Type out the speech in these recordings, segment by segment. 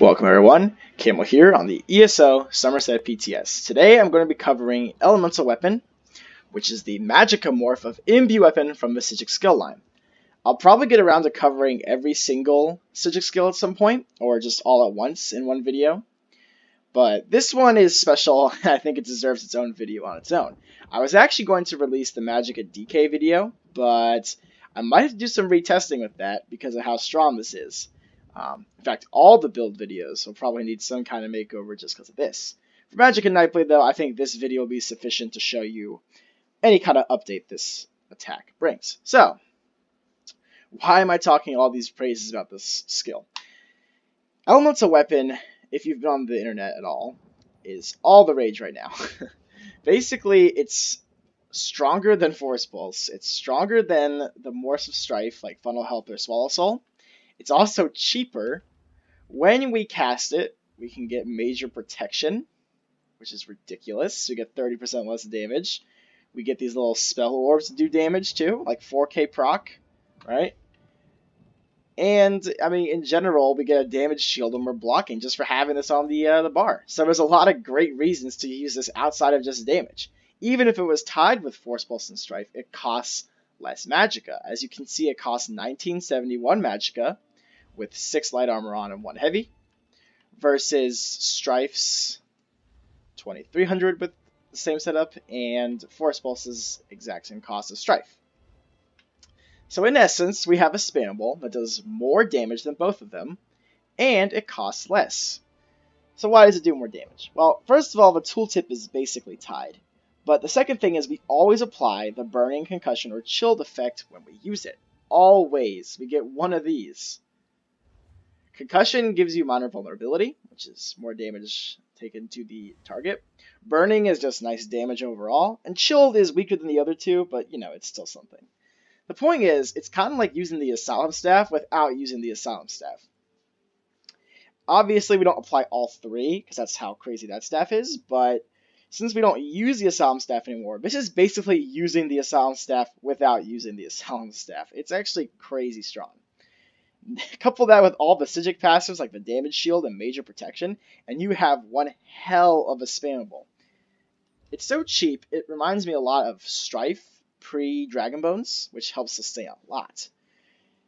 Welcome everyone, Camel here on the ESO Summerset PTS. Today I'm going to be covering Elemental Weapon, which is the Magicka morph of Imbue Weapon from the Psijic skill line. I'll probably get around to covering every single Psijic skill at some point, or just all at once in one video. But this one is special, and I think it deserves its own video on its own. I was actually going to release the Magicka DK video, but I might have to do some retesting with that because of how strong this is. In fact, all the build videos will probably need some kind of makeover just because of this. For Magicka Nightblade, though, I think this video will be sufficient to show you any kind of update this attack brings. So, why am I talking all these praises about this skill? Elemental Weapon, if you've been on the internet at all, is all the rage right now. Basically, it's stronger than Force Pulse. It's stronger than the Morphs of Strife, like Funnel Help or Swallow Soul. It's also cheaper. When we cast it, we can get major protection, which is ridiculous. We get 30% less damage. We get these little spell orbs to do damage too, like 4k proc, right? And, I mean, in general, we get a damage shield when we're blocking just for having this on the bar. So there's a lot of great reasons to use this outside of just damage. Even if it was tied with Force Pulse and Strife, it costs less Magicka. As you can see, it costs 1971 Magicka, with 6 light armor on and 1 heavy, versus Strife's 2300 with the same setup, and Force Pulse's exact same cost as Strife. So in essence, we have a spammable that does more damage than both of them, and it costs less. So why does it do more damage? Well, first of all, the tooltip is basically tied. But the second thing is we always apply the burning, concussion, or chilled effect when we use it. Always. We get one of these. Concussion gives you minor vulnerability, which is more damage taken to the target. Burning is just nice damage overall. And chilled is weaker than the other two, but, you know, it's still something. The point is, it's kind of like using the Asylum Staff without using the Asylum Staff. Obviously, we don't apply all three, because that's how crazy that staff is, but since we don't use the Asylum Staff anymore, this is basically using the Asylum Staff without using the Asylum Staff. It's actually crazy strong. Couple that with all the Psijic passives like the damage shield and major protection, and you have one hell of a spammable. It's so cheap, it reminds me a lot of Strife pre-Dragon Bones, which helps sustain a lot.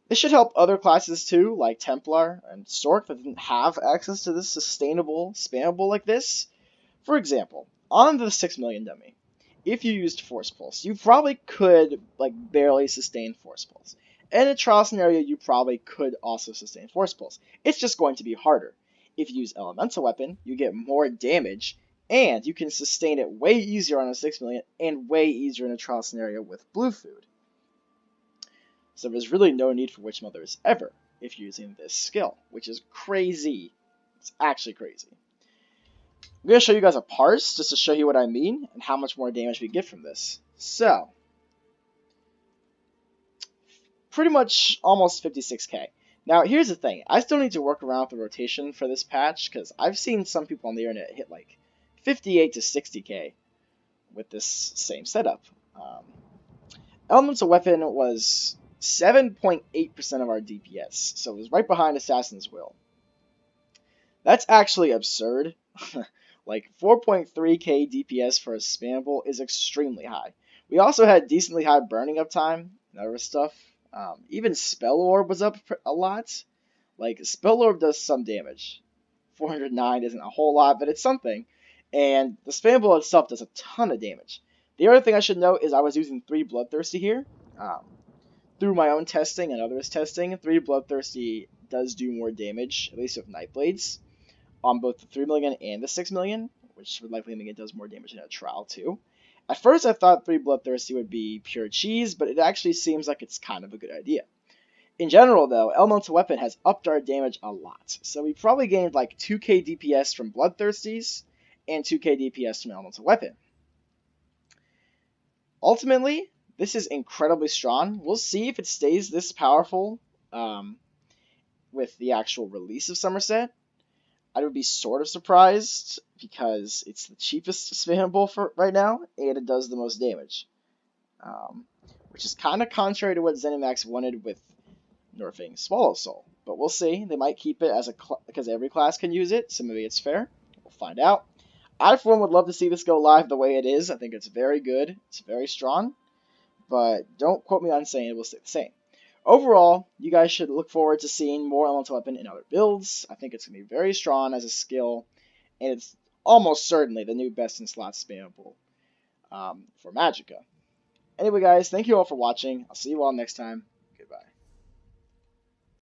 This should help other classes too, like Templar and Stork that didn't have access to this sustainable spammable like this. For example, on the 6 million dummy, if you used Force Pulse, you probably could like barely sustain Force Pulse. In a trial scenario, you probably could also sustain Force Pulse. It's just going to be harder. If you use Elemental Weapon, you get more damage, and you can sustain it way easier on a 6 million, and way easier in a trial scenario with Blue Food. So there's really no need for Witch Mothers ever if you're using this skill, which is crazy. It's actually crazy. I'm going to show you guys a parse, just to show you what I mean, and how much more damage we get from this. So, pretty much almost 56k. Now, here's the thing. I still need to work around with the rotation for this patch, because I've seen some people on the internet hit like 58 to 60k with this same setup. Elemental Weapon was 7.8% of our DPS, so it was right behind Assassin's Will. That's actually absurd. Like 4.3k DPS for a spammable is extremely high. We also had decently high burning uptime and other stuff. Even Spell Orb was up a lot. Like, Spell Orb does some damage. 409 isn't a whole lot, but it's something. And the spammable itself does a ton of damage. The other thing I should note is I was using 3 Bloodthirsty here. Through my own testing and others' testing, 3 Bloodthirsty does do more damage, at least with Nightblades, on both the 3 million and the 6 million, which would likely mean it does more damage in a trial too. At first I thought 3 Bloodthirsty would be pure cheese, but it actually seems like it's kind of a good idea. In general though, Elemental Weapon has upped our damage a lot, so we probably gained like 2k DPS from Bloodthirsties, and 2k DPS from Elemental Weapon. Ultimately, this is incredibly strong. We'll see if it stays this powerful with the actual release of Summerset. I would be sort of surprised because it's the cheapest spammable for right now, and it does the most damage. Which is kind of contrary to what ZeniMax wanted with nerfing Swallow Soul. But we'll see. They might keep it as a because every class can use it, so maybe it's fair. We'll find out. I, for one, would love to see this go live the way it is. I think it's very good. It's very strong. But don't quote me on saying it will stay the same. Overall, you guys should look forward to seeing more Elemental Weapon in other builds. I think it's going to be very strong as a skill, and it's almost certainly the new best in slot spammable for Magicka. Anyway, guys, thank you all for watching. I'll see you all next time. Goodbye.